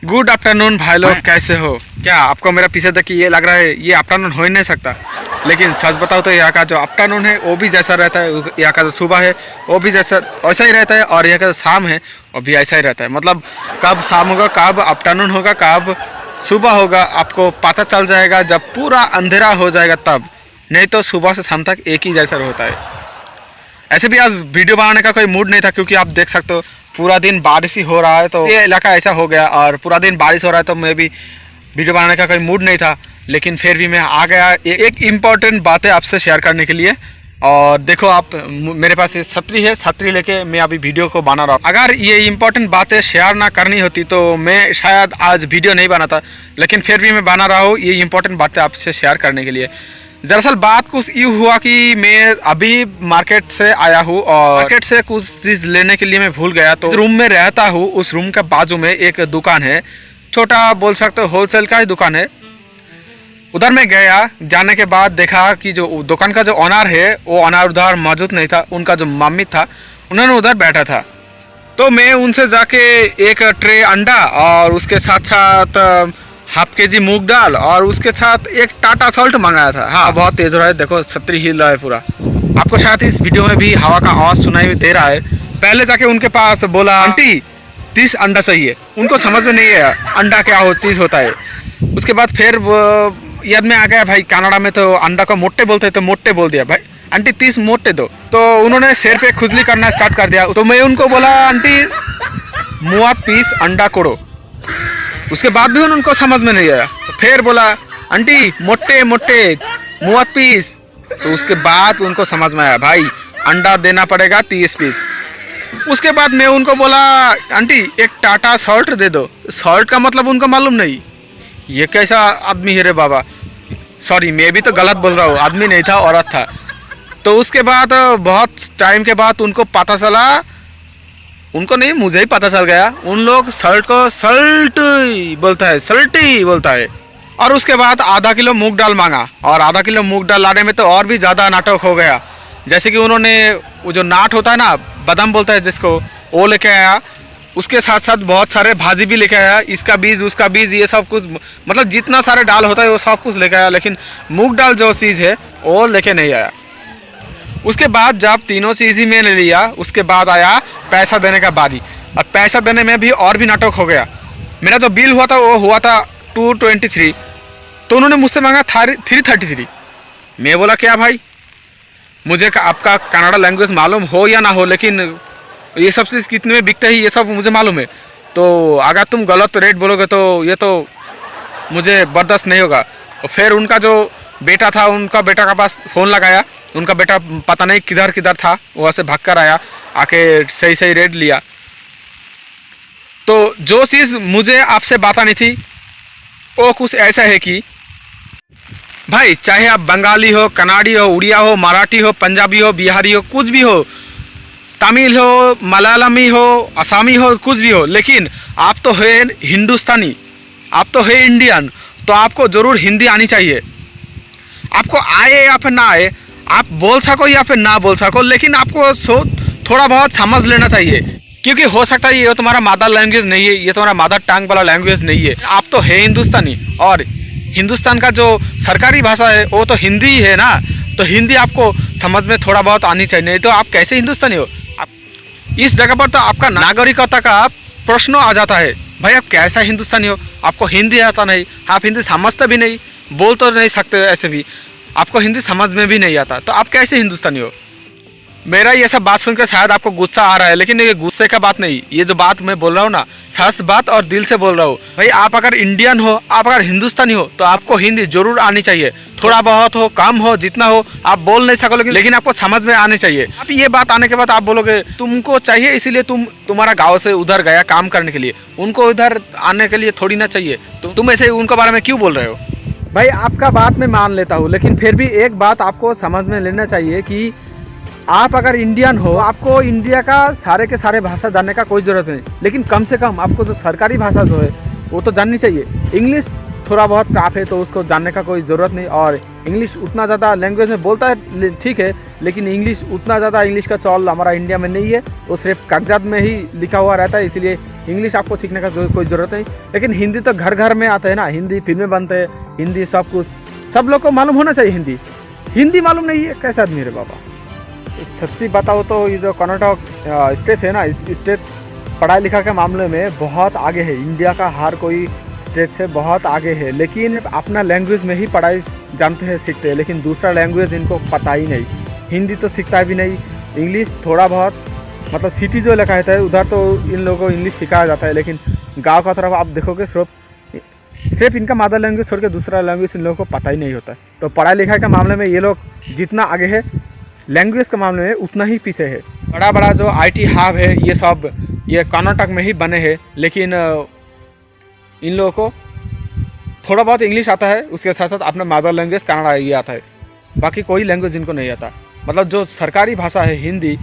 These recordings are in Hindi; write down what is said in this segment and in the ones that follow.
गुड आफ्टरनून भाई लोग, कैसे हो? क्या आपको मेरा पीछे देख के ये लग रहा है ये आफ्टरनून हो ही नहीं सकता? लेकिन सच बताओ तो यहाँ का जो आफ्टरनून है वो भी जैसा रहता है, यहाँ का जो सुबह है वो भी जैसा वैसा ही रहता है, और यहाँ का जो शाम है वो भी ऐसा ही रहता है। मतलब कब शाम होगा, कब आफ्टरनून होगा, कब सुबह होगा, आपको पता चल जाएगा जब पूरा अंधेरा हो जाएगा तब। नहीं तो सुबह से शाम तक एक ही जैसा होता है। ऐसे भी आज वीडियो बनाने का कोई मूड नहीं था, क्योंकि आप देख सकते हो पूरा दिन बारिश ही हो रहा है, तो ये इलाका ऐसा हो गया और पूरा दिन बारिश हो रहा है, तो मैं भी वीडियो बनाने का कोई मूड नहीं था। लेकिन फिर भी मैं आ गया एक इम्पॉर्टेंट बातें आपसे शेयर करने के लिए। और देखो आप, मेरे पास ये छतरी है, छतरी लेके मैं अभी वीडियो को बना रहा हूँ। अगर ये इम्पोर्टेंट बातें शेयर ना करनी होती तो मैं शायद आज वीडियो नहीं बनाता, लेकिन फिर भी मैं बना रहा हूँ ये इम्पोर्टेंट बातें आपसे शेयर करने के लिए। दरअसल बात कुछ यूँ हुआ कि मैं अभी मार्केट से आया हूँ और मार्केट से कुछ चीज़ लेने के लिए मैं भूल गया। तो रूम में रहता हूँ, उस रूम के बाजू में एक दुकान है, छोटा बोल सकते हो होलसेल का ही दुकान है। उधर मैं गया, जाने के बाद देखा कि जो दुकान का जो ऑनर है वो ऑनर उधर मौजूद नहीं था। उनका जो मम्मी था उन्होंने उधर बैठा था। तो मैं उनसे जाके एक ट्रे अंडा और उसके साथ साथ हाफ के जी मूंग दाल और उसके साथ एक टाटा सॉल्ट मंगाया था। हाँ, बहुत तेज हो रहा है, देखो छतरी हिल रहा है पूरा। आपको शायद इस वीडियो में भी हवा का आवाज़ सुनाई दे रहा है। पहले जाके उनके पास बोला, आंटी 30 अंडा चाहिए। उनको समझ में नहीं है अंडा क्या हो चीज़ होता है। उसके बाद फिर याद में आ गया, भाई कनाडा में तो अंडा को मोटे बोलते हैं, तो मोटे बोल दिया, भाई आंटी 30 मोटे दो। तो उन्होंने सिर पे खुजली करना स्टार्ट कर दिया। तो मैं उनको बोला, आंटी 30 पीस अंडा कोड़ो। उसके बाद भी उनको समझ में नहीं आया। तो फिर बोला, आंटी मोटे मोटे 30 पीस। तो उसके बाद उनको समझ में आया, भाई अंडा देना पड़ेगा 30 पीस। उसके बाद मैं उनको बोला, आंटी एक टाटा सॉल्ट दे दो। सॉल्ट का मतलब उनको मालूम नहीं, ये कैसा आदमी है रे बाबा। सॉरी, मैं भी तो गलत बोल रहा हूँ, आदमी नहीं था औरत था। तो उसके बाद बहुत टाइम के बाद उनको पता चला, उनको नहीं मुझे ही पता चल गया, उन लोग सल्ट को सल्ट बोलता है, सल्टी बोलता है। और उसके बाद आधा किलो मूंग दाल मांगा, और आधा किलो मूंग दाल लाने में तो और भी ज़्यादा नाटक हो गया। जैसे कि उन्होंने वो जो नाट होता है ना, बादाम बोलता है जिसको, वो लेके आया। उसके साथ साथ बहुत सारे भाजी भी लेके आया, इसका बीज उसका बीज, ये सब कुछ, मतलब जितना सारे दाल होता है वो सब कुछ लेके आया। लेकिन मूंग दाल जो चीज़ है वो लेके नहीं आया। उसके बाद जब तीनों चीज़ ही मैंने लिया, उसके बाद आया पैसा देने का बारी। और पैसा देने में भी और भी नाटक हो गया। मेरा जो बिल हुआ था वो हुआ था 223, तो उन्होंने मुझसे मांगा 333। मैं बोला, क्या भाई, मुझे आपका कन्नड़ा लैंग्वेज मालूम हो या ना हो, लेकिन ये सब चीज़ कितने में बिकते ही ये सब मुझे मालूम है। तो अगर तुम गलत रेट बोलोगे तो ये तो मुझे बर्दाश्त नहीं होगा। और फिर उनका जो बेटा था, उनका बेटा के पास फ़ोन लगाया। उनका बेटा पता नहीं किधर किधर था, वहाँ से भाग कर आया, आके सही सही रेट लिया। तो जो चीज़ मुझे आपसे बतानी थी वो कुछ ऐसा है कि भाई, चाहे आप बंगाली हो, कन्नाडी हो, उड़िया हो, मराठी हो, पंजाबी हो, बिहारी हो, कुछ भी हो, तमिल हो, मलयालमी हो, असमी हो, कुछ भी हो, लेकिन आप तो है हिंदुस्तानी, आप तो है इंडियन, तो आपको ज़रूर हिंदी आनी चाहिए। आपको आए या फिर ना आए, आप बोल सको या फिर ना बोल सको, लेकिन आपको थोड़ा बहुत समझ लेना चाहिए। क्योंकि हो सकता है ये तुम्हारा मदर लैंग्वेज नहीं है, ये तुम्हारा मदर टंग वाला लैंग्वेज नहीं है। आप तो है हिंदुस्तानी, और हिंदुस्तान का जो सरकारी भाषा है वो तो हिंदी ही है ना। तो हिंदी आपको समझ में थोड़ा बहुत आनी चाहिए, नहीं तो आप कैसे हिंदुस्तानी हो? इस जगह पर तो आपका नागरिकता का प्रश्न आ जाता है। भाई आप कैसा हिंदुस्तानी हो? आपको हिंदी आता नहीं, आप हिंदी समझते भी नहीं, बोल तो नहीं सकते, ऐसे भी आपको हिंदी समझ में भी नहीं आता, तो आप कैसे हिंदुस्तानी हो? मेरा ये सब बात सुनकर शायद आपको गुस्सा आ रहा है, लेकिन ये गुस्से का बात नहीं, ये जो बात मैं बोल रहा हूँ ना, सच बात और दिल से बोल रहा हूँ। भाई आप अगर इंडियन हो, आप अगर हिंदुस्तानी हो, तो आपको हिंदी जरूर आनी चाहिए। थोड़ा बहुत हो, कम हो, जितना हो, आप बोल नहीं सकोगे, लेकिन आपको समझ में आनी चाहिए। अब ये बात आने के बाद आप बोलोगे तुमको चाहिए इसीलिए तुम्हारा गाँव से उधर गया काम करने के लिए, उनको उधर आने के लिए थोड़ी ना चाहिए। तो तुम ऐसे उनके बारे में क्यों बोल रहे हो? भाई आपका बात मैं मान लेता हूँ, लेकिन फिर भी एक बात आपको समझ में लेना चाहिए कि आप अगर इंडियन हो, आपको इंडिया का सारे के सारे भाषा जानने का कोई ज़रूरत नहीं, लेकिन कम से कम आपको जो सरकारी भाषा जो है वो तो जाननी चाहिए। इंग्लिश थोड़ा बहुत टफ है तो उसको जानने का कोई ज़रूरत नहीं। और इंग्लिश उतना ज़्यादा लैंग्वेज में बोलता है ठीक है, लेकिन इंग्लिश उतना ज़्यादा इंग्लिश का चौल हमारा इंडिया में नहीं है, वो सिर्फ कागजात में ही लिखा हुआ रहता है, इसलिए इंग्लिश आपको सीखने का कोई ज़रूरत नहीं। लेकिन हिंदी तो घर घर में आता है ना, हिंदी फिल्में बनते हैं, हिंदी सब कुछ, सब लोग को मालूम होना चाहिए। हिंदी मालूम नहीं है, कैसे आदमी रे बाबा। सच्ची बताओ तो ये जो कर्नाटक स्टेट है ना, इस स्टेट पढ़ाई लिखा के मामले में बहुत आगे है, इंडिया का हर कोई स्टेट से बहुत आगे है। लेकिन अपना लैंग्वेज में ही पढ़ाई जानते हैं, सीखते हैं, लेकिन दूसरा लैंग्वेज इनको पता ही नहीं। हिंदी तो सीखता भी नहीं, इंग्लिश थोड़ा बहुत, मतलब सिटी जो इलाका है उधर तो इन लोगों को इंग्लिश सिखाया जाता है, लेकिन गांव का तरफ आप देखोगे सिर्फ इनका मदर लैंग्वेज छोड़ के दूसरा लैंग्वेज इन लोगों को पता ही नहीं होता है। तो पढ़ाई लिखाई के मामले में ये लोग जितना आगे है, लैंग्वेज के मामले में उतना ही पीछे है। बड़ा बड़ा जो IT हब है ये सब ये कर्नाटक में ही बने हैं, लेकिन इन लोगों को थोड़ा बहुत इंग्लिश आता है, उसके साथ साथ अपना मदर लैंग्वेज कन्नड़ा ये आता है, बाकी कोई लैंग्वेज इनको नहीं आता। मतलब जो सरकारी भाषा है हिंदी,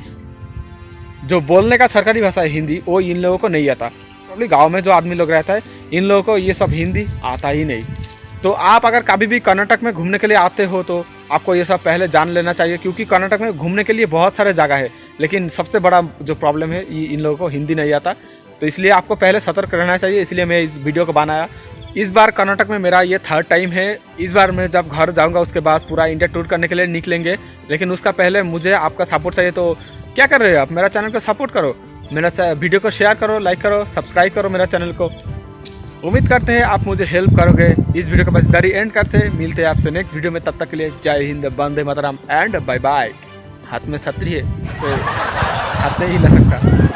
जो बोलने का सरकारी भाषा है हिंदी, वो इन लोगों को नहीं आता। प्रॉब्ली गांव में जो आदमी लोग रहता है इन लोगों को ये सब हिंदी आता ही नहीं। तो आप अगर कभी भी कर्नाटक में घूमने के लिए आते हो तो आपको ये सब पहले जान लेना चाहिए, क्योंकि कर्नाटक में घूमने के लिए बहुत सारे जगह है, लेकिन सबसे बड़ा जो प्रॉब्लम है ये इन लोगों को हिंदी नहीं आता। तो इसलिए आपको पहले सतर्क रहना चाहिए, इसलिए मैं इस वीडियो को बनाया। इस बार कर्नाटक में मेरा ये 3rd टाइम है। इस बार मैं जब घर जाऊंगा उसके बाद पूरा इंडिया टूर करने के लिए निकलेंगे, लेकिन उसका पहले मुझे आपका सपोर्ट चाहिए। तो क्या कर रहे हो आप, मेरा चैनल को सपोर्ट करो, मेरा वीडियो को शेयर करो, लाइक करो, सब्सक्राइब करो मेरा चैनल को। उम्मीद करते हैं आप मुझे हेल्प करोगे। इस वीडियो को बस इधर ही एंड करते हैं, मिलते हैं आपसे नेक्स्ट वीडियो में। तब तक के लिए जय Hind, Vande Mataram and bye bye. हाथ में छतरी है तो हाथ नहीं हिला सकता।